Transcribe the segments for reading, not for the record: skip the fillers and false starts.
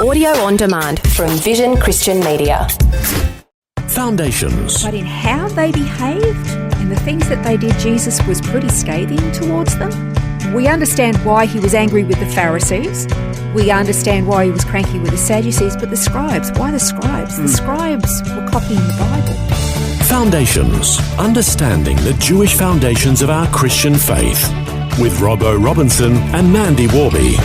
Audio on demand from Vision Christian Media. Foundations. But in how they behaved and the things that they did, Jesus was pretty scathing towards them. We understand why he was angry with the Pharisees. We understand why he was cranky with the Sadducees, but the scribes, why the scribes? The scribes were copying the Bible. Foundations. Understanding the Jewish foundations of our Christian faith. With Robbo Robinson and Mandy Warby.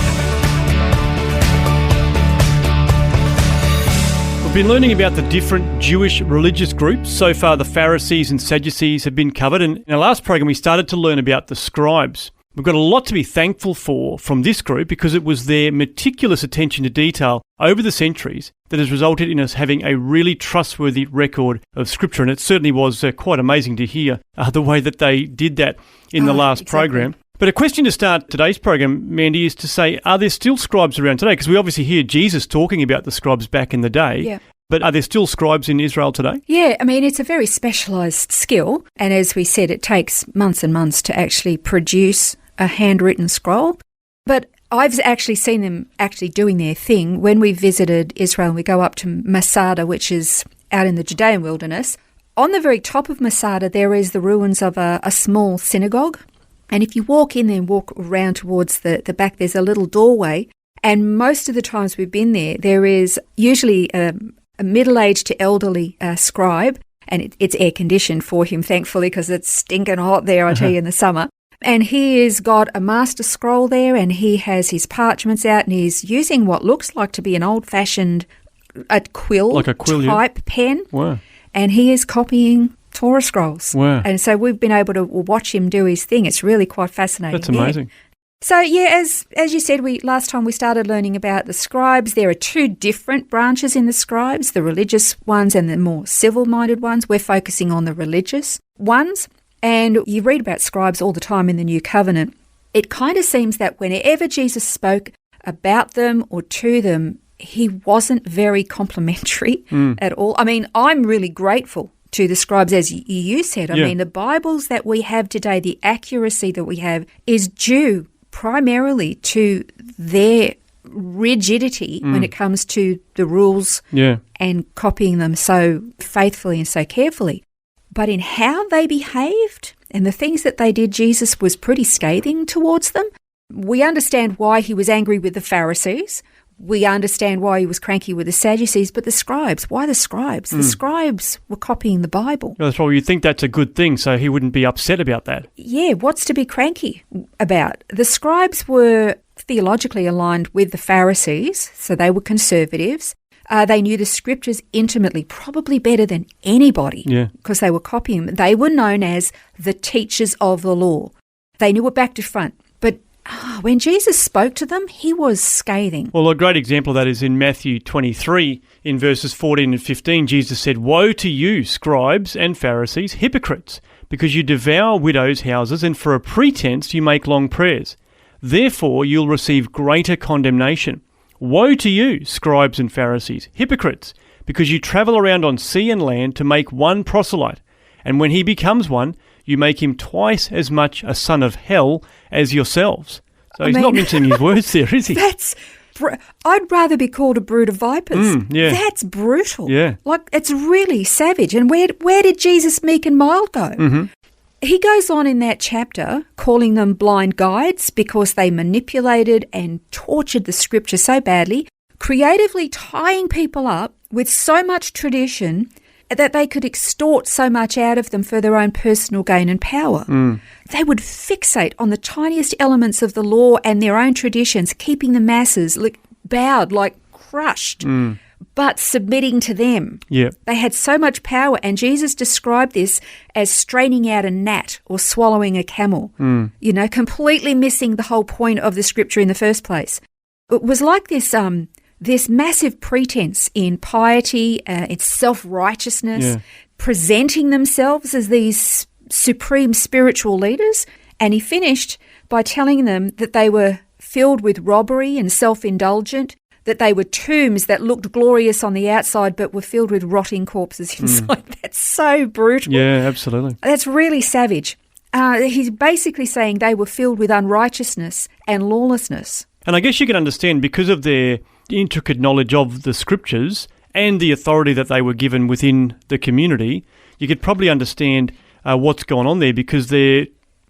We've been learning about the different Jewish religious groups. So far, the Pharisees and Sadducees have been covered. And in our last program, we started to learn about the Scribes. We've got a lot to be thankful for from this group because it was their meticulous attention to detail over the centuries that has resulted in us having a really trustworthy record of Scripture. And it certainly was quite amazing to hear the way that they did that in the last program. But a question to start today's program, Mandy, is to say, are there still scribes around today? Because we obviously hear Jesus talking about the scribes back in the day. Yeah. But are there still scribes in Israel today? Yeah, I mean, it's a very specialised skill. And as we said, it takes months and months to actually produce a handwritten scroll. But I've actually seen them actually doing their thing. When we visited Israel and we go up to Masada, which is out in the Judean wilderness, on the very top of Masada, there is the ruins of a small synagogue. And if you walk in there and walk around towards the back, there's a little doorway. And most of the times we've been there, there is usually a middle-aged to elderly scribe, and it's air-conditioned for him, thankfully, because it's stinking hot there, I tell you, in the summer. And he has got a master scroll there, and he has his parchments out, and he's using what looks like to be an old-fashioned quill, like a quill type pen. Wow. And he is copying Torah scrolls. Wow. And so we've been able to watch him do his thing. It's really quite fascinating. That's amazing. Yeah. So, yeah, as you said, last time we started learning about the scribes. There are two different branches in the scribes, the religious ones and the more civil-minded ones. We're focusing on the religious ones. And you read about scribes all the time in the New Covenant. It kind of seems that whenever Jesus spoke about them or to them, he wasn't very complimentary at all. I mean, I'm really grateful to the scribes, as you said. I mean, the Bibles that we have today, the accuracy that we have is due primarily to their rigidity when it comes to the rules and copying them so faithfully and so carefully. But in how they behaved and the things that they did, Jesus was pretty scathing towards them. We understand why he was angry with the Pharisees. We understand why he was cranky with the Sadducees, but the scribes, why the scribes? The scribes were copying the Bible. That's why you think that's a good thing, so he wouldn't be upset about that. Yeah, what's to be cranky about? The scribes were theologically aligned with the Pharisees, so they were conservatives. They knew the scriptures intimately, probably better than anybody, because they were copying them. They were known as the teachers of the law. They knew it back to front. But when Jesus spoke to them, he was scathing. Well, a great example of that is in Matthew 23, in verses 14 and 15, Jesus said, "Woe to you, scribes and Pharisees, hypocrites, because you devour widows' houses, and for a pretense you make long prayers. Therefore you'll receive greater condemnation. Woe to you, scribes and Pharisees, hypocrites, because you travel around on sea and land to make one proselyte, and when he becomes one, you make him twice as much a son of hell as yourselves." So he's not mentioning his words there, is he? I'd rather be called a brood of vipers. That's brutal. Yeah. Like, it's really savage. And where did Jesus meek and mild go? He goes on in that chapter calling them blind guides because they manipulated and tortured the scripture so badly, creatively tying people up with so much tradition that they could extort so much out of them for their own personal gain and power. They would fixate on the tiniest elements of the law and their own traditions, keeping the masses bowed, like crushed, but submitting to them. They had so much power, and Jesus described this as straining out a gnat or swallowing a camel, completely missing the whole point of the scripture in the first place. It was like this massive pretense in piety, in self-righteousness, presenting themselves as these supreme spiritual leaders. And he finished by telling them that they were filled with robbery and self-indulgent, that they were tombs that looked glorious on the outside but were filled with rotting corpses inside. That's so brutal. Yeah, absolutely. That's really savage. He's basically saying they were filled with unrighteousness and lawlessness. And I guess you can understand, because of their intricate knowledge of the scriptures and the authority that they were given within the community, you could probably understand what's going on there, because they're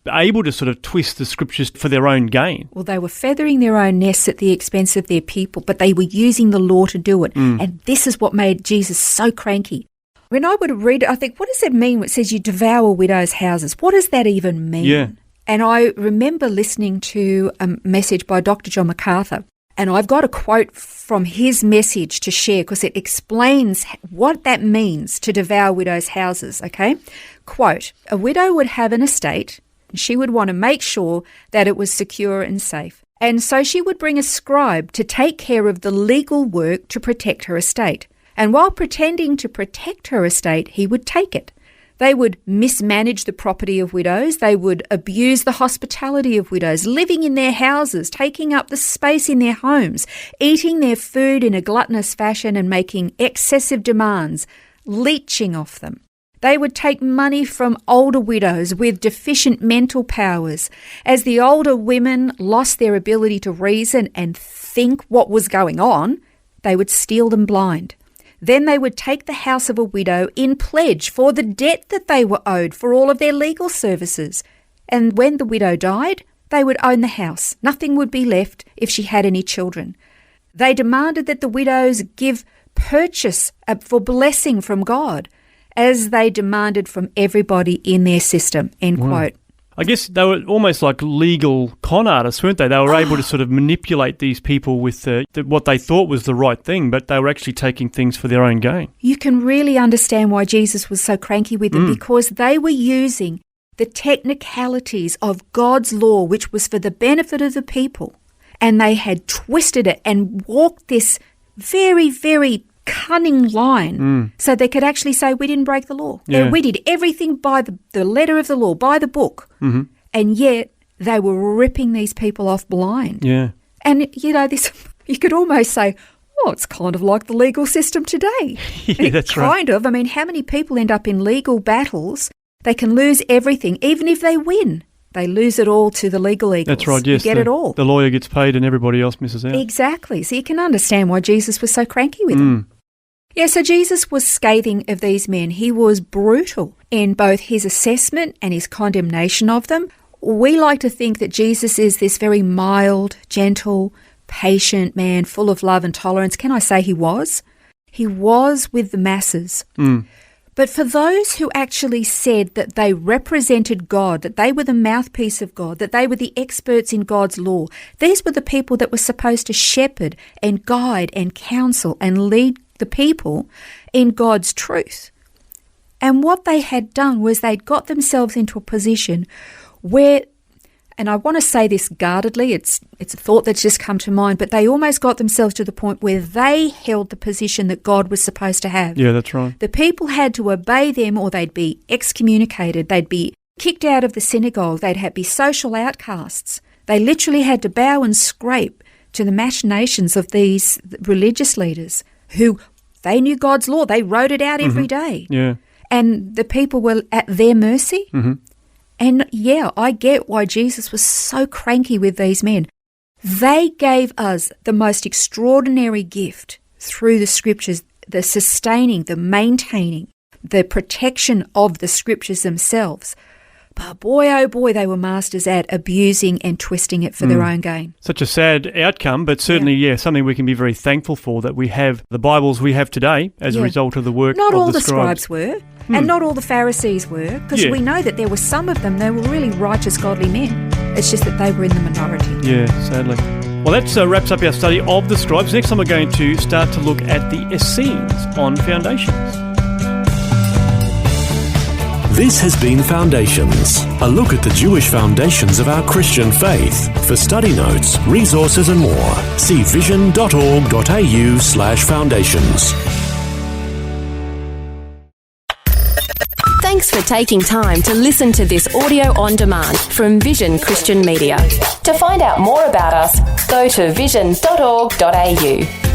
able to sort of twist the scriptures for their own gain. Well, they were feathering their own nests at the expense of their people, but they were using the law to do it. And this is what made Jesus so cranky. When I would read it, I think, what does it mean when it says you devour widows' houses? What does that even mean? Yeah. And I remember listening to a message by Dr. John MacArthur, and I've got a quote from his message to share because it explains what that means to devour widows' houses, okay? Quote, "A widow would have an estate, and she would want to make sure that it was secure and safe. And so she would bring a scribe to take care of the legal work to protect her estate. And while pretending to protect her estate, he would take it. They would mismanage the property of widows. They would abuse the hospitality of widows, living in their houses, taking up the space in their homes, eating their food in a gluttonous fashion and making excessive demands, leeching off them. They would take money from older widows with deficient mental powers. As the older women lost their ability to reason and think what was going on, they would steal them blind. Then they would take the house of a widow in pledge for the debt that they were owed for all of their legal services. And when the widow died, they would own the house. Nothing would be left if she had any children. They demanded that the widows give purchase for blessing from God, as they demanded from everybody in their system," end quote. I guess they were almost like legal con artists, weren't they? They were able to sort of manipulate these people with what they thought was the right thing, but they were actually taking things for their own gain. You can really understand why Jesus was so cranky with them, because they were using the technicalities of God's law, which was for the benefit of the people, and they had twisted it and walked this very, very cunning line so they could actually say, we didn't break the law. Yeah. We did everything by the letter of the law, by the book. And yet they were ripping these people off blind. Yeah. And, this you could almost say, oh, it's kind of like the legal system today. Yeah, that's right. Kind of. I mean, how many people end up in legal battles? They can lose everything, even if they win. They lose it all to the legal eagles. That's right, yes. You get it all. The lawyer gets paid and everybody else misses out. Exactly. So you can understand why Jesus was so cranky with them. Yeah, so Jesus was scathing of these men. He was brutal in both his assessment and his condemnation of them. We like to think that Jesus is this very mild, gentle, patient man, full of love and tolerance. Can I say he was? He was with the masses. But for those who actually said that they represented God, that they were the mouthpiece of God, that they were the experts in God's law, these were the people that were supposed to shepherd and guide and counsel and lead the people in God's truth. And what they had done was they'd got themselves into a position where, and I want to say this guardedly, it's a thought that's just come to mind, but they almost got themselves to the point where they held the position that God was supposed to have. Yeah, that's right. The people had to obey them or they'd be excommunicated, they'd be kicked out of the synagogue, they'd be social outcasts. They literally had to bow and scrape to the machinations of these religious leaders who, they knew God's law, they wrote it out every day. Yeah. And the people were at their mercy. And yeah, I get why Jesus was so cranky with these men. They gave us the most extraordinary gift through the scriptures, the sustaining, the maintaining, the protection of the scriptures themselves. But boy, oh boy, they were masters at abusing and twisting it for their own gain. Such a sad outcome, but certainly, something we can be very thankful for, that we have the Bibles we have today as a result of the work not of all the scribes were, and not all the Pharisees were, because we know that there were some of them, they were really righteous, godly men. It's just that they were in the minority. Yeah, sadly. Well, that wraps up our study of the Scribes. Next time we're going to start to look at the Essenes on foundations. This has been Foundations, a look at the Jewish foundations of our Christian faith. For study notes, resources and more, see vision.org.au/foundations. Thanks for taking time to listen to this audio on demand from Vision Christian Media. To find out more about us, go to vision.org.au.